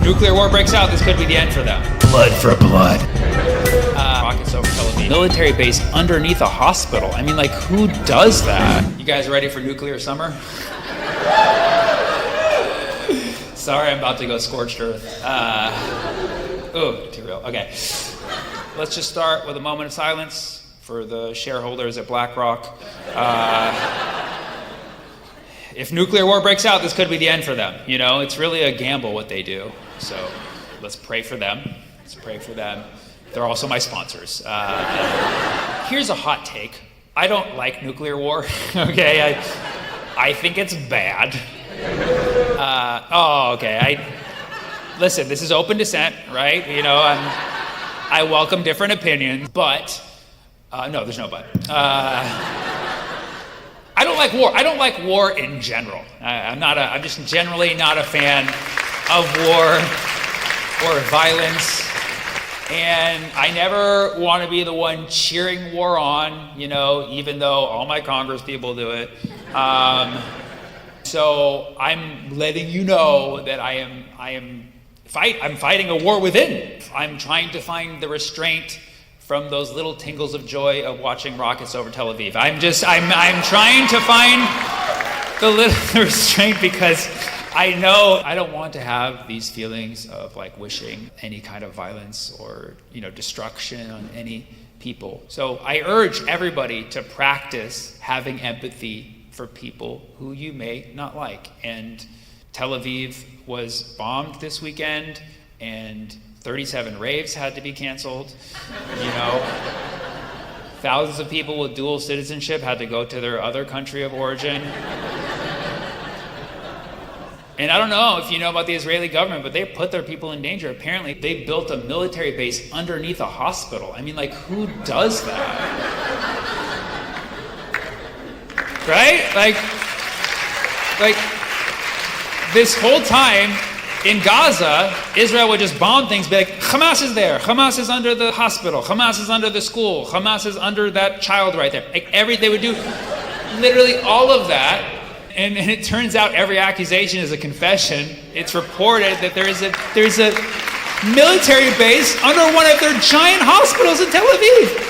nuclear war breaks out, this could be the end for them. Blood for blood. Rockets over Tel Aviv. Military base underneath a hospital. I mean, like, who does that? You guys ready for nuclear summer? Sorry, I'm about to go scorched earth. Too real. Okay. Let's just start with a moment of silence for the shareholders at BlackRock. If nuclear war breaks out, this could be the end for them. You know, it's really a gamble what they do. So let's pray for them. Let's pray for them. They're also my sponsors. Here's a hot take. I don't like nuclear war, okay? I think it's bad. Listen, this is open dissent, right? You know, I welcome different opinions, but, no, there's no but. I don't like war. I don't like war in general. I'm just generally not a fan of war or violence. And I never want to be the one cheering war on, you know, even though all my Congress people do it. So I'm letting you know that I'm fighting a war within. I'm trying to find the restraint from those little tingles of joy of watching rockets over Tel Aviv. I'm trying to find the little restraint because I know I don't want to have these feelings of like wishing any kind of violence or, you know, destruction on any people. So I urge everybody to practice having empathy for people who you may not like. And Tel Aviv was bombed this weekend, and 37 raves had to be canceled. You know, thousands of people with dual citizenship had to go to their other country of origin. And I don't know if you know about the Israeli government, but they put their people in danger. Apparently, they built a military base underneath a hospital. I mean, like, who does that? Right? Like, this whole time in Gaza, Israel would just bomb things, be like, Hamas is there, Hamas is under the hospital, Hamas is under the school, Hamas is under that child right there. Like, they would do literally all of that. And it turns out every accusation is a confession. It's reported that there's a military base under one of their giant hospitals in Tel Aviv.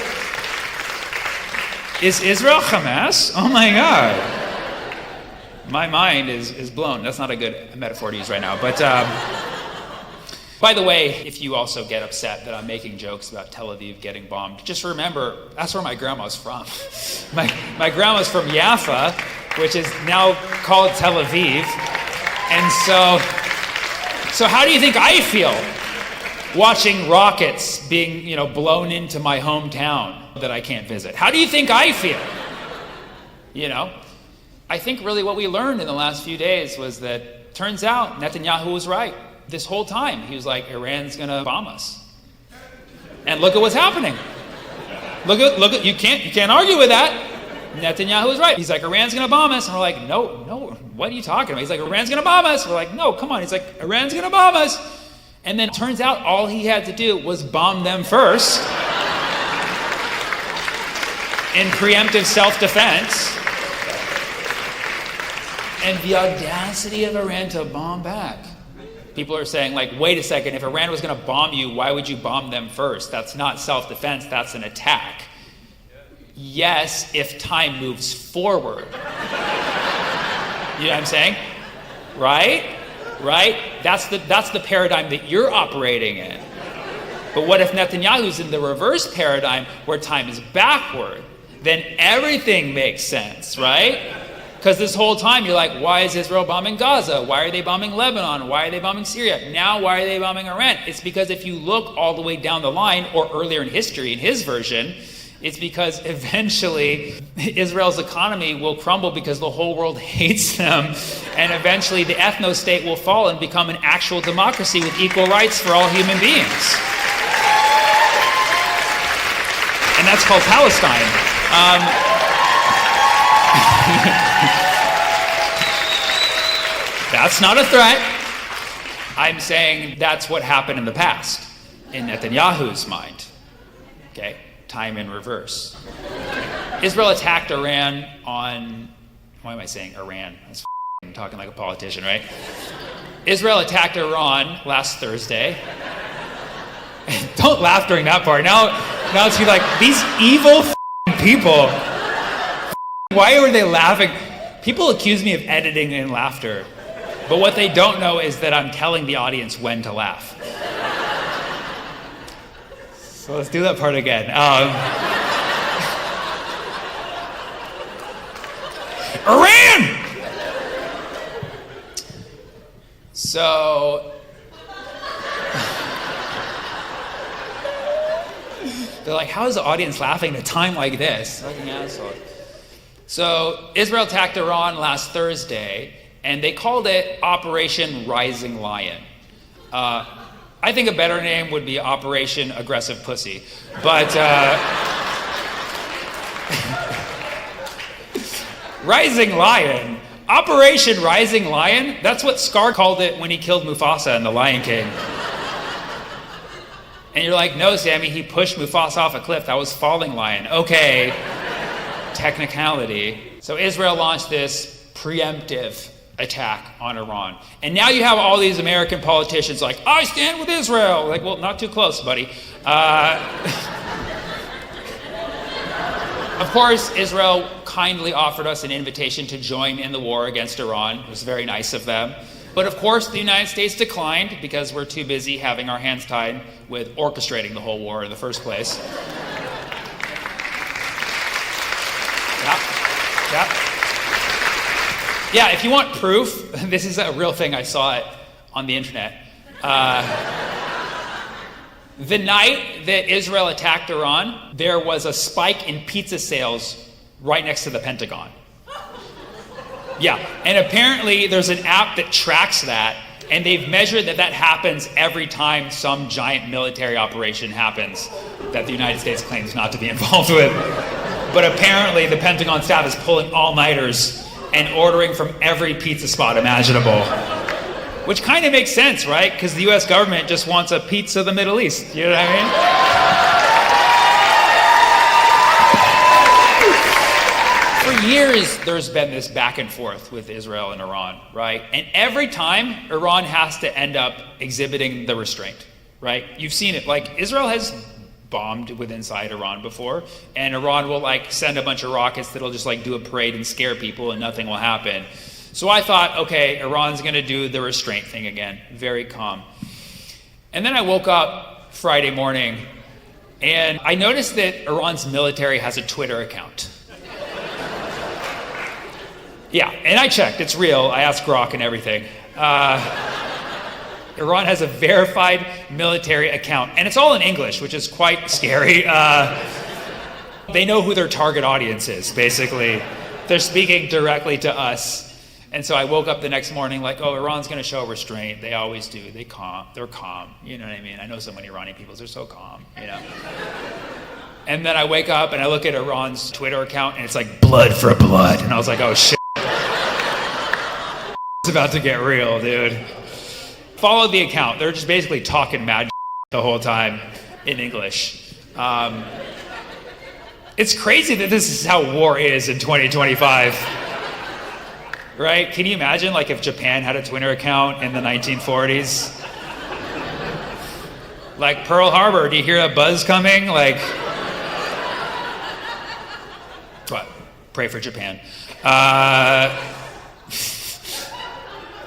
Is Israel Hamas? Oh my God. My mind is blown. That's not a good metaphor to use right now. But by the way, if you also get upset that I'm making jokes about Tel Aviv getting bombed, just remember, that's where my grandma's from. My grandma's from Jaffa, which is now called Tel Aviv. And so how do you think I feel watching rockets being, you know, blown into my hometown that I can't visit? How do you think I feel? You know, I think really what we learned in the last few days was that turns out Netanyahu was right. This whole time he was like, Iran's gonna bomb us. And look at what's happening. Look at you can't argue with that. Netanyahu was right. He's like, Iran's gonna bomb us. And we're like, no, what are you talking about? He's like, Iran's gonna bomb us. We're like, no, come on. He's like, Iran's gonna bomb us. And then it turns out all he had to do was bomb them first in preemptive self-defense. And the audacity of Iran to bomb back. People are saying, like, wait a second, if Iran was gonna bomb you, why would you bomb them first? That's not self-defense, that's an attack. Yes, if time moves forward. You know what I'm saying? Right? That's the paradigm that you're operating in. But what if Netanyahu's in the reverse paradigm where time is backward? Then everything makes sense, right? Because this whole time you're like, why is Israel bombing Gaza? Why are they bombing Lebanon? Why are they bombing Syria? Now why are they bombing Iran? It's because if you look all the way down the line, or earlier in history, in his version, it's because eventually Israel's economy will crumble because the whole world hates them, and eventually the ethno-state will fall and become an actual democracy with equal rights for all human beings. And that's called Palestine. That's not a threat. I'm saying that's what happened in the past, in Netanyahu's mind. Okay? Time in reverse. Israel attacked Iran on, why am I saying Iran? I'm talking like a politician, right? Israel attacked Iran last Thursday. Don't laugh during that part. Now it's like, these evil people. Why were they laughing? People accuse me of editing in laughter. But what they don't know is that I'm telling the audience when to laugh. So let's do that part again. Iran! So they're like, how is the audience laughing at a time like this? Fucking asshole. So Israel attacked Iran last Thursday, and they called it Operation Rising Lion. I think a better name would be Operation Aggressive Pussy. But Rising Lion, Operation Rising Lion, that's what Scar called it when he killed Mufasa in The Lion King. And you're like, no, Sammy, he pushed Mufasa off a cliff. That was Falling Lion. Okay, technicality. So Israel launched this preemptive attack on Iran. And now you have all these American politicians like, I stand with Israel. Like, well, not too close, buddy. Of course, Israel kindly offered us an invitation to join in the war against Iran. It was very nice of them. But of course, the United States declined because we're too busy having our hands tied with orchestrating the whole war in the first place. Yeah, if you want proof, this is a real thing. I saw it on the internet. The night that Israel attacked Iran, there was a spike in pizza sales right next to the Pentagon. Yeah, and apparently there's an app that tracks that, and they've measured that happens every time some giant military operation happens that the United States claims not to be involved with. But apparently the Pentagon staff is pulling all-nighters and ordering from every pizza spot imaginable. Which kind of makes sense, right? Because the US government just wants a pizza of the Middle East. You know what I mean? For years, there's been this back and forth with Israel and Iran, right? And every time, Iran has to end up exhibiting the restraint, right? You've seen it. Like, Israel has bombed with inside Iran before, and Iran will like send a bunch of rockets that'll just like do a parade and scare people and nothing will happen. So I thought, okay, Iran's gonna do the restraint thing again, very calm. And then I woke up Friday morning and I noticed that Iran's military has a Twitter account. Yeah, and I checked, it's real. I asked Grok and everything. Iran has a verified military account, and it's all in English, which is quite scary. They know who their target audience is, basically. They're speaking directly to us. And so I woke up the next morning like, oh, Iran's going to show restraint. They always do. They're calm. You know what I mean? I know so many Iranian people. They're so calm, you know? And then I wake up and I look at Iran's Twitter account, and it's like blood for blood. And I was like, oh, shit. It's about to get real, dude. Follow the account. They're just basically talking mad the whole time in English. It's crazy that this is how war is in 2025. Right? Can you imagine like if Japan had a Twitter account in the 1940s? Like Pearl Harbor, do you hear that buzz coming? Like, what? Pray for Japan.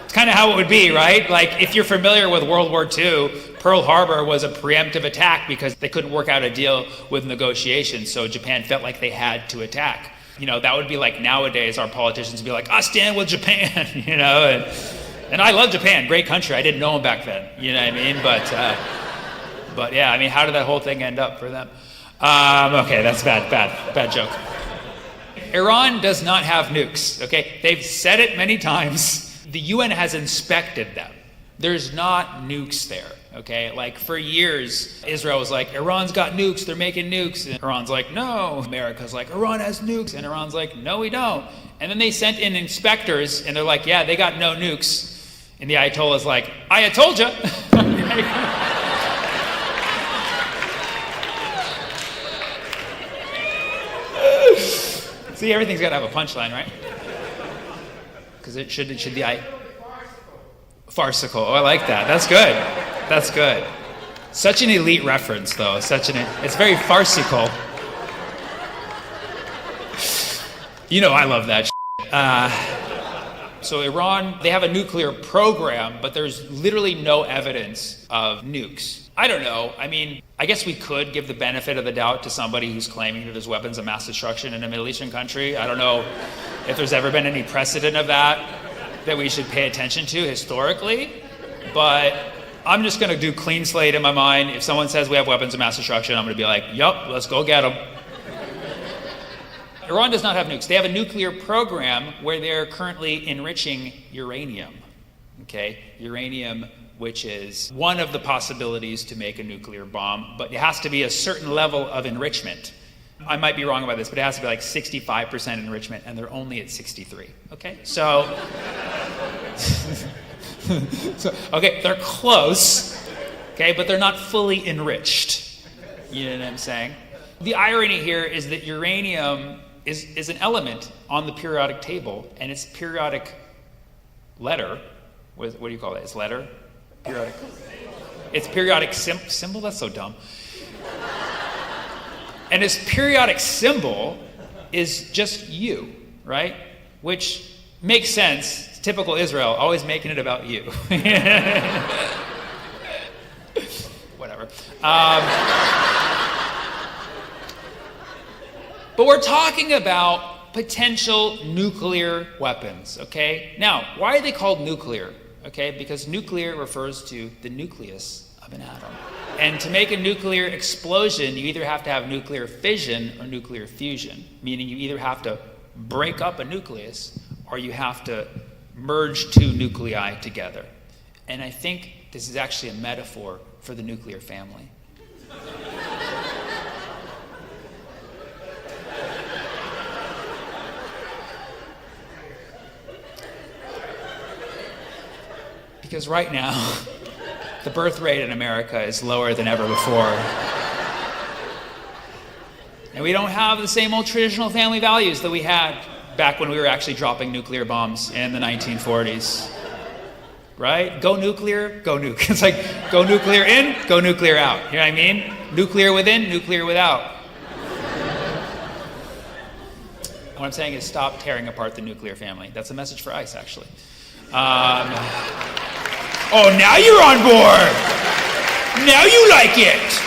It's kind of how it would be, right? Like if you're familiar with World War II, Pearl Harbor was a preemptive attack because they couldn't work out a deal with negotiations, so Japan felt like they had to attack. You know, that would be like nowadays our politicians would be like, I stand with Japan, you know, and I love Japan, great country. I didn't know them back then, you know what I mean? But yeah, I mean, how did that whole thing end up for them? Okay, that's bad joke. Iran does not have nukes, okay? They've said it many times. The UN has inspected them. There's not nukes there, okay? Like for years, Israel was like, Iran's got nukes, they're making nukes. And Iran's like, no. America's like, Iran has nukes. And Iran's like, no, we don't. And then they sent in inspectors and they're like, yeah, they got no nukes. And the Ayatollah's like, I told ya. See, everything's gotta have a punchline, right? Because it should be Farcical. Oh, I like that. That's good. That's good. Such an elite reference, though. It's very farcical. You know I love that shit. So Iran, they have a nuclear program, but there's literally no evidence of nukes. I don't know. I mean, I guess we could give the benefit of the doubt to somebody who's claiming that there's weapons of mass destruction in a Middle Eastern country. I don't know if there's ever been any precedent of that we should pay attention to historically, but I'm just going to do clean slate in my mind. If someone says we have weapons of mass destruction, I'm going to be like, yup, let's go get them. Iran does not have nukes. They have a nuclear program where they're currently enriching uranium, okay? Uranium, which is one of the possibilities to make a nuclear bomb, but it has to be a certain level of enrichment. I might be wrong about this, but it has to be like 65% enrichment, and they're only at 63, okay? So, okay, they're close, okay, but they're not fully enriched. You know what I'm saying? The irony here is that uranium is an element on the periodic table, and its periodic letter, what do you call it? Its letter? Periodic. Its periodic symbol? That's so dumb. And its periodic symbol is just you, right? Which makes sense. It's typical Israel, always making it about you. Whatever. But we're talking about potential nuclear weapons, okay? Now, why are they called nuclear? Okay, because nuclear refers to the nucleus of an atom. And to make a nuclear explosion, you either have to have nuclear fission or nuclear fusion, meaning you either have to break up a nucleus or you have to merge two nuclei together. And I think this is actually a metaphor for the nuclear family. Because right now, the birth rate in America is lower than ever before. And we don't have the same old traditional family values that we had back when we were actually dropping nuclear bombs in the 1940s. Right? Go nuclear, go nuke. It's like, go nuclear in, go nuclear out. You know what I mean? Nuclear within, nuclear without. What I'm saying is stop tearing apart the nuclear family. That's a message for ICE, actually. Oh, now you're on board. Now you like it.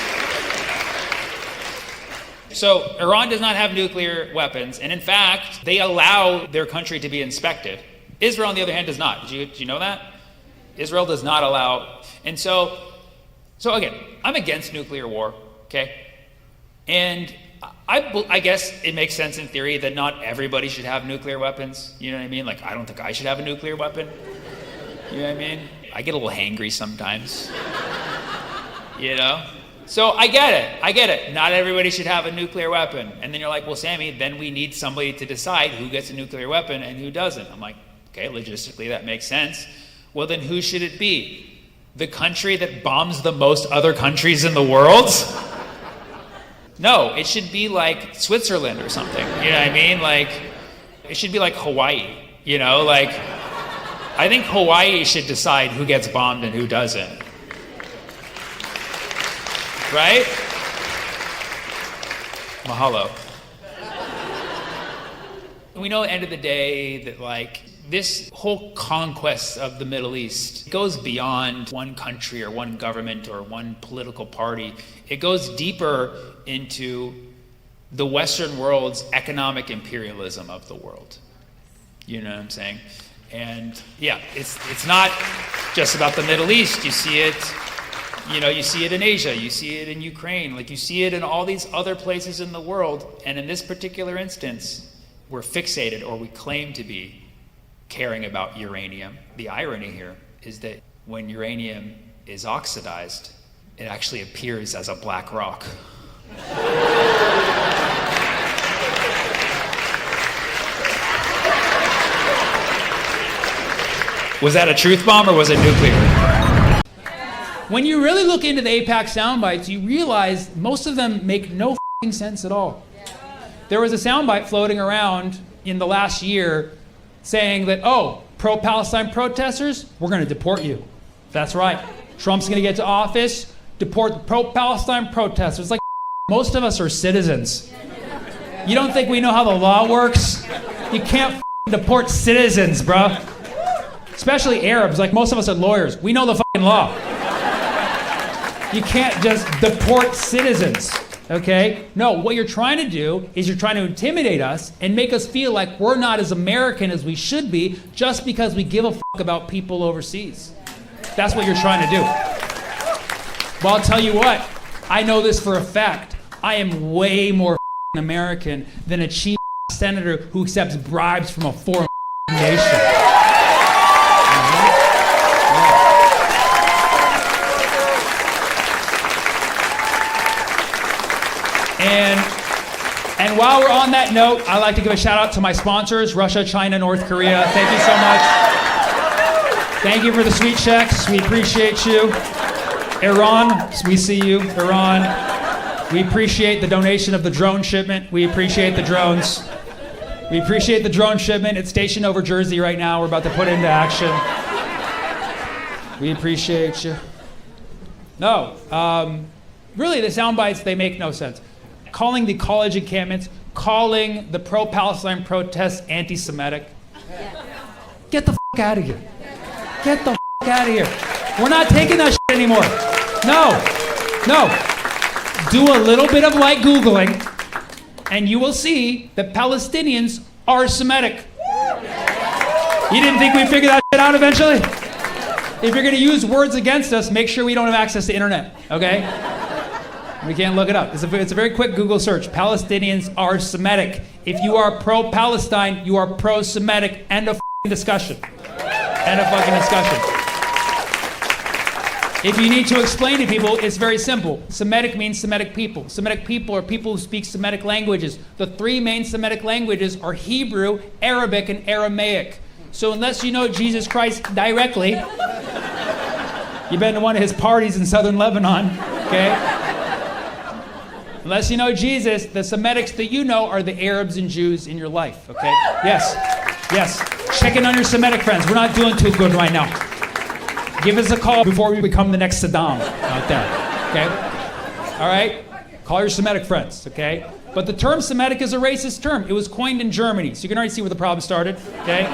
So Iran does not have nuclear weapons, and in fact, they allow their country to be inspected. Israel, on the other hand, does not. Did you know that? Israel does not allow, and so again, I'm against nuclear war, okay? And I guess it makes sense in theory that not everybody should have nuclear weapons. You know what I mean? Like, I don't think I should have a nuclear weapon. You know what I mean? I get a little hangry sometimes. You know? So I get it. Not everybody should have a nuclear weapon. And then you're like, well, Sammy, then we need somebody to decide who gets a nuclear weapon and who doesn't. I'm like, okay, logistically that makes sense. Well, then who should it be? The country that bombs the most other countries in the world? No, it should be like Switzerland or something. You know what I mean? Like, it should be like Hawaii. You know, like, I think Hawaii should decide who gets bombed and who doesn't. Right? Mahalo. We know at the end of the day that, like, this whole conquest of the Middle East goes beyond one country or one government or one political party. It goes deeper into the Western world's economic imperialism of the world. You know what I'm saying? And yeah, it's not just about the Middle East. You see it, you see it in Asia, you see it in Ukraine, like you see it in all these other places in the world. And in this particular instance, we're fixated, or we claim to be, caring about uranium. The irony here is that when uranium is oxidized, it actually appears as a black rock. Was that a truth bomb or was it nuclear? When you really look into the AIPAC sound bites, you realize most of them make no f***ing sense at all. There was a soundbite floating around in the last year saying that, Pro-Palestine protesters, we're going to deport you. That's right. Trump's going to get to office, deport the pro-Palestine protesters. Like, most of us are citizens. You don't think we know how the law works? You can't deport citizens, bro. Especially Arabs. Like, most of us are lawyers. We know the fucking law. You can't just deport citizens, okay? No, what you're trying to do is you're trying to intimidate us and make us feel like we're not as American as we should be just because we give a fuck about people overseas. That's what you're trying to do. Well, I'll tell you what. I know this for a fact. I am way more American than a cheap senator who accepts bribes from a foreign nation. And while we're on that note, I'd like to give a shout out to my sponsors, Russia, China, North Korea. Thank you so much. Thank you for the sweet checks. We appreciate you. Iran, we see you. Iran, we appreciate the donation of the drone shipment. We appreciate the drones. We appreciate the drone shipment. It's stationed over Jersey right now. We're about to put it into action. We appreciate you. No, really, the sound bites, they make no sense. Calling the college encampments, calling the pro-Palestine protests anti-Semitic. Get the fuck out of here. Get the fuck out of here. We're not taking that shit anymore. No. Do a little bit of light Googling, and you will see that Palestinians are Semitic. You didn't think we'd figure that shit out eventually? If you're going to use words against us, make sure we don't have access to internet, okay? We can't look it up. It's a very quick Google search. Palestinians are Semitic. If you are pro-Palestine, you are pro-Semitic. End of fucking discussion. End of fucking discussion. If you need to explain to people, it's very simple. Semitic means Semitic people. Semitic people are people who speak Semitic languages. The three main Semitic languages are Hebrew, Arabic, and Aramaic. So unless you know Jesus Christ directly, you've been to one of his parties in southern Lebanon, okay? Unless you know Jesus, the Semitics that you know are the Arabs and Jews in your life, okay? Yes. Check in on your Semitic friends. We're not doing too good right now. Give us a call before we become the next Saddam out there, okay? All right? Call your Semitic friends, okay? But the term Semitic is a racist term. It was coined in Germany, so you can already see where the problem started, okay?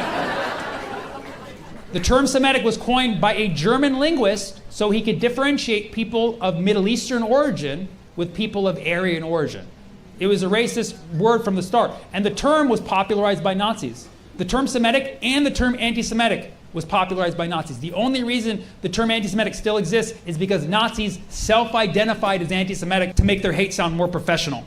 The term Semitic was coined by a German linguist so he could differentiate people of Middle Eastern origin with people of Aryan origin. It was a racist word from the start. And the term was popularized by Nazis. The term Semitic and the term anti-Semitic was popularized by Nazis. The only reason the term anti-Semitic still exists is because Nazis self-identified as anti-Semitic to make their hate sound more professional.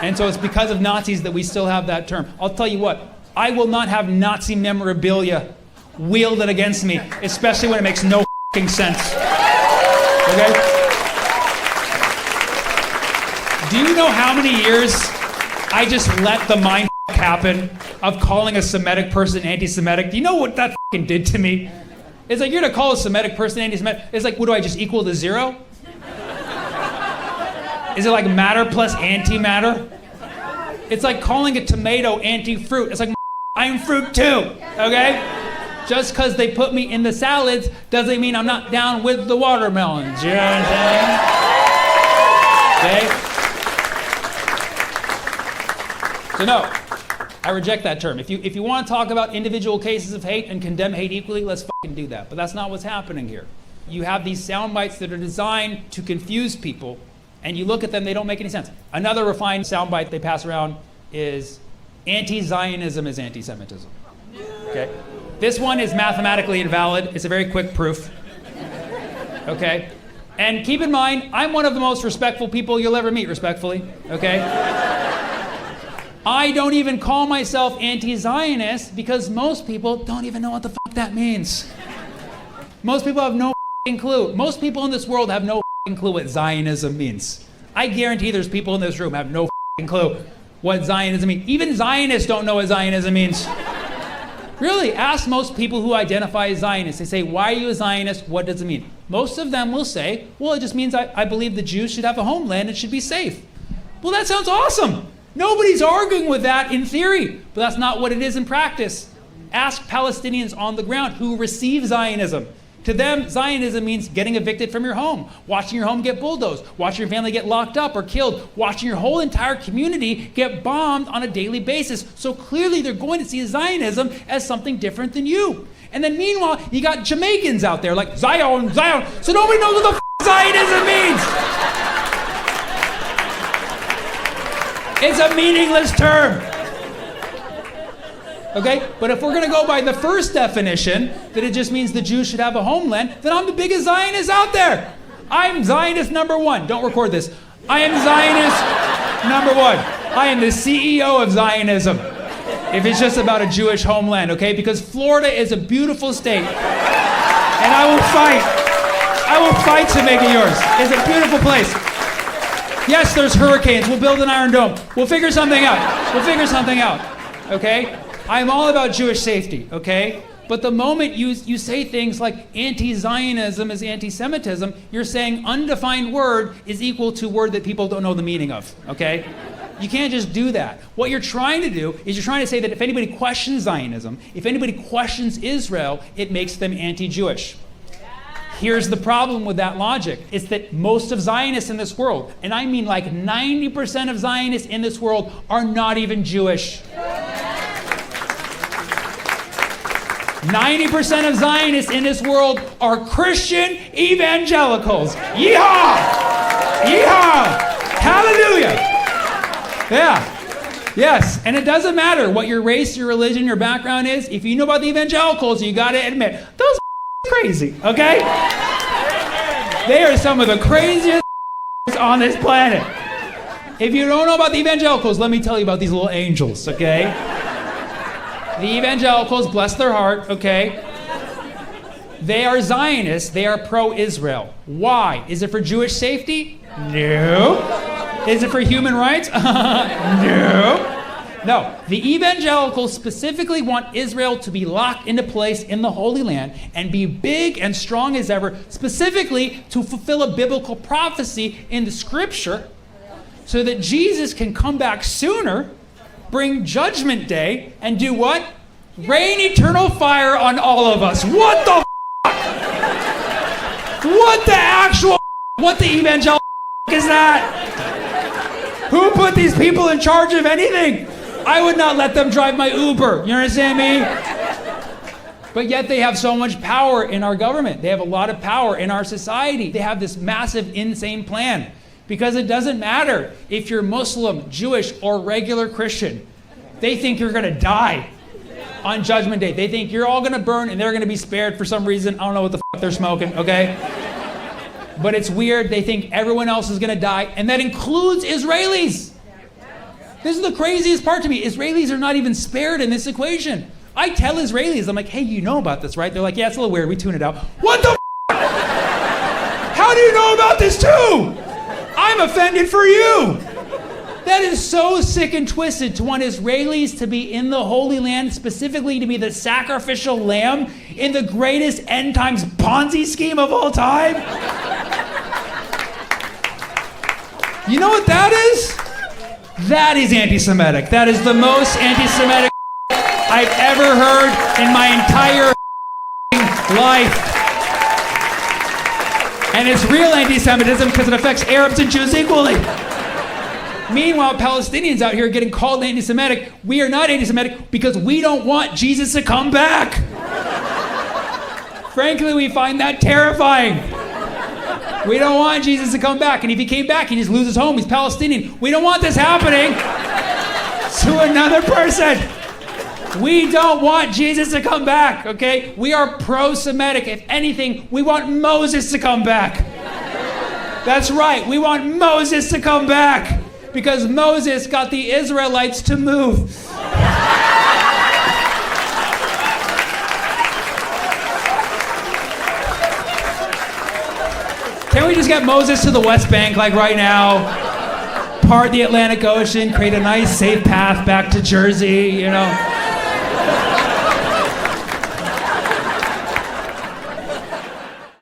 And so it's because of Nazis that we still have that term. I'll tell you what, I will not have Nazi memorabilia wielded against me, especially when it makes no f***ing sense. Okay? Do you know how many years I just let the mind happen of calling a Semitic person anti-Semitic? Do you know what that fucking did to me? It's like, you're gonna call a Semitic person anti-Semitic. It's like, what do I just equal to zero? Is it like matter plus antimatter? It's like calling a tomato anti-fruit. It's like, I'm fruit too, okay? Just because they put me in the salads doesn't mean I'm not down with the watermelons. You know what I'm saying? Okay? So no, I reject that term. If you want to talk about individual cases of hate and condemn hate equally, let's fucking do that. But that's not what's happening here. You have these sound bites that are designed to confuse people, and you look at them, they don't make any sense. Another refined sound bite they pass around is anti-Zionism is anti-Semitism. Okay? This one is mathematically invalid. It's a very quick proof. Okay? And keep in mind, I'm one of the most respectful people you'll ever meet, respectfully. Okay? I don't even call myself anti-Zionist because most people don't even know what the fuck that means. Most people have no fucking clue. Most people in this world have no fucking clue what Zionism means. I guarantee there's people in this room have no fucking clue what Zionism means. Even Zionists don't know what Zionism means. Really, ask most people who identify as Zionists. They say, why are you a Zionist? What does it mean? Most of them will say, well, it just means I believe the Jews should have a homeland and should be safe. Well, that sounds awesome. Nobody's arguing with that in theory, but that's not what it is in practice. Ask Palestinians on the ground who receive Zionism. To them, Zionism means getting evicted from your home, watching your home get bulldozed, watching your family get locked up or killed, watching your whole entire community get bombed on a daily basis. So clearly they're going to see Zionism as something different than you. And then meanwhile, you got Jamaicans out there like Zion, Zion. So nobody knows what the Zionism means. It's a meaningless term. Okay, but if we're going to go by the first definition, that it just means the Jews should have a homeland, then I'm the biggest Zionist out there. I'm Zionist number one. Don't record this. I am Zionist number one. I am the CEO of Zionism. If it's just about a Jewish homeland, okay? Because Florida is a beautiful state. And I will fight. I will fight to make it yours. It's a beautiful place. Yes, there's hurricanes. We'll build an Iron Dome. We'll figure something out. We'll figure something out. Okay? I'm all about Jewish safety, okay? But the moment you say things like anti-Zionism is anti-Semitism, you're saying undefined word is equal to word that people don't know the meaning of, okay? You can't just do that. What you're trying to do is you're trying to say that if anybody questions Zionism, if anybody questions Israel, it makes them anti-Jewish. Here's the problem with that logic. It's that most of Zionists in this world, and I mean like 90% of Zionists in this world, are not even Jewish. 90% of Zionists in this world are Christian evangelicals. Yeehaw! Yeehaw! Hallelujah! Yeah. Yes. And it doesn't matter what your race, your religion, your background is. If you know about the evangelicals, you got to admit, those crazy, okay? They are some of the craziest on this planet. If you don't know about the evangelicals, let me tell you about these little angels, okay? The evangelicals, bless their heart, okay? They are Zionists. They are pro-Israel. Why? Is it for Jewish safety? No. Is it for human rights? No. No. The evangelicals specifically want Israel to be locked into place in the Holy Land and be big and strong as ever, specifically to fulfill a biblical prophecy in the Scripture so that Jesus can come back sooner, bring Judgment Day, and do what? Rain eternal fire on all of us. What the What the actual What the evangelical is that? Who put these people in charge of anything? I would not let them drive my Uber. You understand me? But yet they have so much power in our government. They have a lot of power in our society. They have this massive, insane plan. Because it doesn't matter if you're Muslim, Jewish, or regular Christian. They think you're going to die on Judgment Day. They think you're all going to burn and they're going to be spared for some reason. I don't know what the they're smoking, okay? But it's weird. They think everyone else is going to die, and that includes Israelis. This is the craziest part to me. Israelis are not even spared in this equation. I tell Israelis, I'm like, hey, you know about this, right? They're like, yeah, it's a little weird. We tune it out. What the How do you know about this too? I'm offended for you. That is so sick and twisted to want Israelis to be in the Holy Land, specifically to be the sacrificial lamb in the greatest end times Ponzi scheme of all time. You know what that is? That is anti-Semitic. That is the most anti-Semitic I've ever heard in my entire life. And it's real anti-Semitism because it affects Arabs and Jews equally. Meanwhile, Palestinians out here getting called anti-Semitic. We are not anti-Semitic because we don't want Jesus to come back. Frankly, we find that terrifying. We don't want Jesus to come back. And if he came back, he just loses home. He's Palestinian. We don't want this happening to another person. We don't want Jesus to come back, okay? We are pro-Semitic. If anything, we want Moses to come back. That's right. We want Moses to come back because Moses got the Israelites to move. Can we just get Moses to the West Bank like right now? Part the Atlantic Ocean, create a nice safe path back to Jersey, you know?